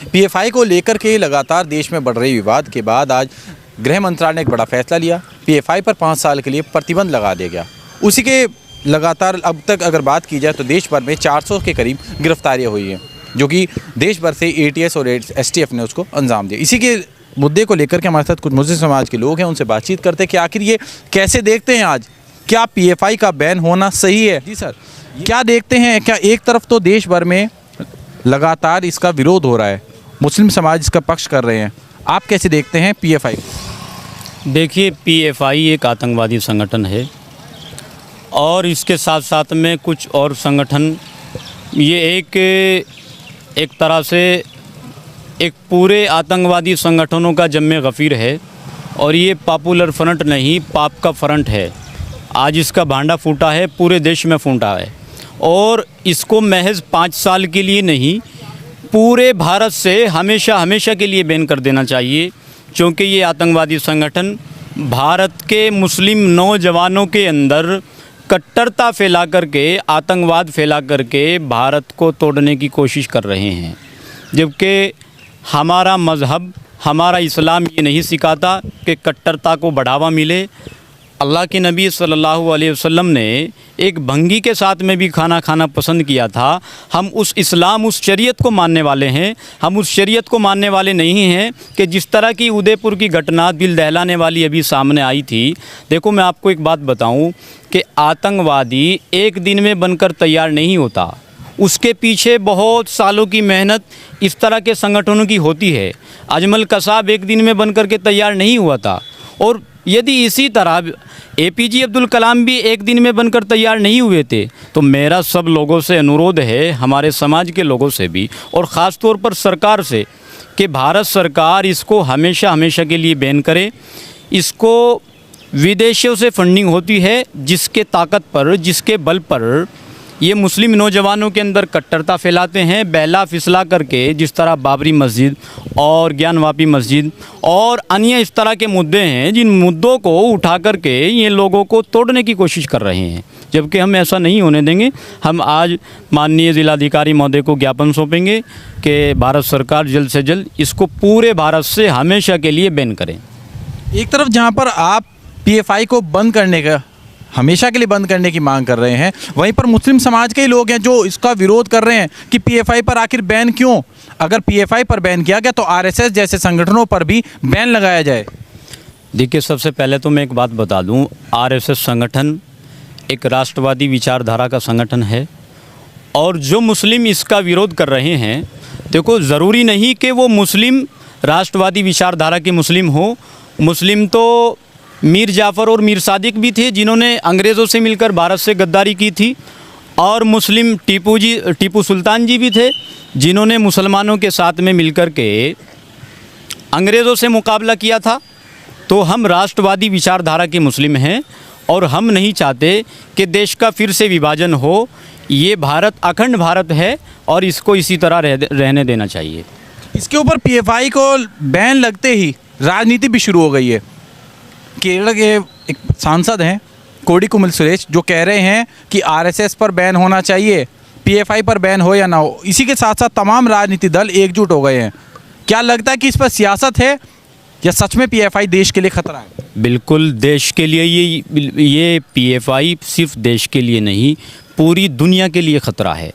PFI को लेकर के लगातार देश में बढ़ रही विवाद के बाद आज गृह मंत्रालय ने एक बड़ा फैसला लिया। पीएफआई पर 5 साल के लिए प्रतिबंध लगा दिया गया। उसी के लगातार अब तक अगर बात की जाए तो देश भर में 400 के करीब गिरफ्तारियां हुई हैं, जो कि देश भर से एटीएस और एसटीएफ ने उसको अंजाम दिया। इसी के मुद्दे को लेकर के हमारे साथ कुछ मुस्लिम समाज के लोग हैं, उनसे बातचीत करते हैं कि आखिर ये कैसे देखते हैं आज, क्या पीएफआई का बैन होना सही है? जी सर, क्या देखते हैं? क्या एक तरफ तो देश भर में लगातार इसका विरोध हो रहा है, मुस्लिम समाज इसका पक्ष कर रहे हैं, आप कैसे देखते हैं पीएफआई? देखिए, पीएफआई एक आतंकवादी संगठन है और इसके साथ साथ में कुछ और संगठन, ये एक तरह से एक पूरे आतंकवादी संगठनों का जम्मे गफ़ीर है और ये पॉपुलर फ्रंट नहीं, पाप का फ्रंट है। आज इसका भांडा फूटा है, पूरे देश में फूटा है और इसको महज 5 साल के लिए नहीं, पूरे भारत से हमेशा हमेशा के लिए बैन कर देना चाहिए, क्योंकि ये आतंकवादी संगठन भारत के मुस्लिम नौजवानों के अंदर कट्टरता फैला करके, आतंकवाद फैला करके भारत को तोड़ने की कोशिश कर रहे हैं। जबकि हमारा मज़हब, हमारा इस्लाम ये नहीं सिखाता कि कट्टरता को बढ़ावा मिले। अल्लाह के नबी सल्लल्लाहु अलैहि वसल्लम ने एक भंगी के साथ में भी खाना खाना पसंद किया था। हम उस इस्लाम, उस शरीयत को मानने वाले हैं। हम उस शरीयत को मानने वाले नहीं हैं कि जिस तरह की उदयपुर की घटना दिल दहलाने वाली अभी सामने आई थी। देखो, मैं आपको एक बात बताऊं कि आतंकवादी एक दिन में बनकर तैयार नहीं होता, उसके पीछे बहुत सालों की मेहनत इस तरह के संगठनों की होती है। अजमल कसाब एक दिन में बनकर के तैयार नहीं हुआ था और यदि इसी तरह एपीजे अब्दुल कलाम भी एक दिन में बनकर तैयार नहीं हुए थे, तो मेरा सब लोगों से अनुरोध है, हमारे समाज के लोगों से भी और ख़ास तौर पर सरकार से, कि भारत सरकार इसको हमेशा हमेशा के लिए बैन करे। इसको विदेशों से फंडिंग होती है, जिसके ताकत पर, जिसके बल पर ये मुस्लिम नौजवानों के अंदर कट्टरता फैलाते हैं, बहला फिसला करके, जिस तरह बाबरी मस्जिद और ज्ञानवापी मस्जिद और अन्य इस तरह के मुद्दे हैं, जिन मुद्दों को उठा करके ये लोगों को तोड़ने की कोशिश कर रहे हैं। जबकि हम ऐसा नहीं होने देंगे। हम आज माननीय जिलाधिकारी महोदय को ज्ञापन सौंपेंगे कि भारत सरकार जल्द से जल्द इसको पूरे भारत से हमेशा के लिए बैन करें। एक तरफ जहाँ पर आप पीएफआई को बंद करने का, हमेशा के लिए बंद करने की मांग कर रहे हैं, वहीं पर मुस्लिम समाज के ही लोग हैं जो इसका विरोध कर रहे हैं कि पीएफआई पर आखिर बैन क्यों? अगर पीएफआई पर बैन किया गया तो आरएसएस जैसे संगठनों पर भी बैन लगाया जाए। देखिए, सबसे पहले तो मैं एक बात बता दूं, आरएसएस संगठन एक राष्ट्रवादी विचारधारा का संगठन है और जो मुस्लिम इसका विरोध कर रहे हैं, देखो, ज़रूरी नहीं कि वो मुस्लिम राष्ट्रवादी विचारधारा के मुस्लिम हो। मुस्लिम तो मीर जाफ़र और मीर सादिक भी थे, जिन्होंने अंग्रेज़ों से मिलकर भारत से गद्दारी की थी, और मुस्लिम टीपू सुल्तान जी भी थे, जिन्होंने मुसलमानों के साथ में मिलकर के अंग्रेज़ों से मुकाबला किया था। तो हम राष्ट्रवादी विचारधारा के मुस्लिम हैं और हम नहीं चाहते कि देश का फिर से विभाजन हो। ये भारत अखंड भारत है और इसको इसी तरह रहने देना चाहिए। इसके ऊपर पीएफआई को बैन लगते ही राजनीति भी शुरू हो गई है। केरल के एक सांसद हैं कोडिकुम्मल सुरेश, जो कह रहे हैं कि आरएसएस पर बैन होना चाहिए, पीएफआई पर बैन हो या ना हो। इसी के साथ साथ तमाम राजनीतिक दल एकजुट हो गए हैं। क्या लगता है कि इस पर सियासत है या सच में पीएफआई देश के लिए खतरा है? बिल्कुल देश के लिए ये पीएफआई सिर्फ देश के लिए नहीं, पूरी दुनिया के लिए ख़तरा है।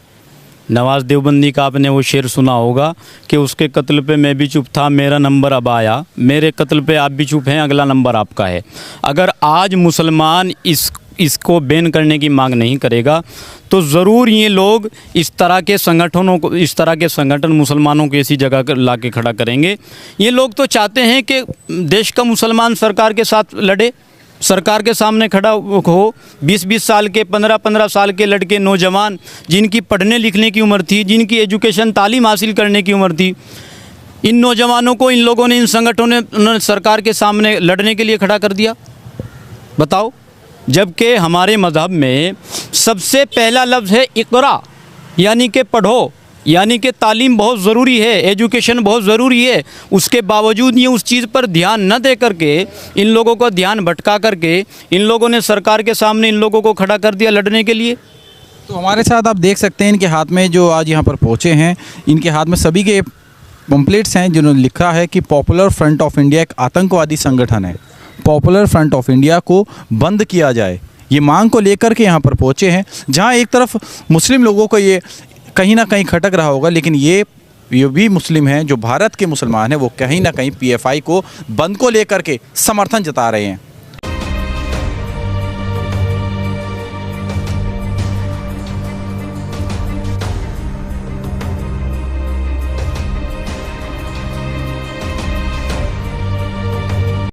नवाज़ देवबंदी का आपने वो शेर सुना होगा कि उसके कत्ल पे मैं भी चुप था, मेरा नंबर अब आया, मेरे कत्ल पे आप भी चुप हैं, अगला नंबर आपका है। अगर आज मुसलमान इसको बैन करने की मांग नहीं करेगा तो ज़रूर ये लोग इस तरह के संगठनों को, इस तरह के संगठन मुसलमानों को ऐसी जगह ला के खड़ा करेंगे। ये लोग तो चाहते हैं कि देश का मुसलमान सरकार के साथ लड़े, सरकार के सामने खड़ा हो। 20-20 साल के, 15-15 साल के लड़के, नौजवान, जिनकी पढ़ने लिखने की उम्र थी, जिनकी एजुकेशन तालीम हासिल करने की उम्र थी, इन नौजवानों को इन लोगों ने, इन संगठनों ने, उन्होंने सरकार के सामने लड़ने के लिए खड़ा कर दिया। बताओ, जबकि हमारे मज़हब में सबसे पहला लफ्ज़ है इक़रा, यानी कि पढ़ो, यानी कि तालीम बहुत ज़रूरी है, एजुकेशन बहुत ज़रूरी है। उसके बावजूद ये उस चीज़ पर ध्यान न दे करके, इन लोगों का ध्यान भटका करके, इन लोगों ने सरकार के सामने इन लोगों को खड़ा कर दिया लड़ने के लिए। तो हमारे साथ आप देख सकते हैं इनके हाथ में, जो आज यहाँ पर पहुँचे हैं, इनके हाथ में सभी के पम्पलेट्स हैं जिन्होंने लिखा है कि पॉपुलर फ्रंट ऑफ इंडिया एक आतंकवादी संगठन है, पॉपुलर फ्रंट ऑफ इंडिया को बंद किया जाए। ये मांग को लेकर के यहाँ पर पहुँचे हैं, जहाँ एक तरफ मुस्लिम लोगों को ये कहीं ना कहीं खटक रहा होगा, लेकिन ये भी मुस्लिम हैं जो भारत के मुसलमान हैं, वो कहीं ना कहीं पीएफआई को बंद को लेकर के समर्थन जता रहे हैं।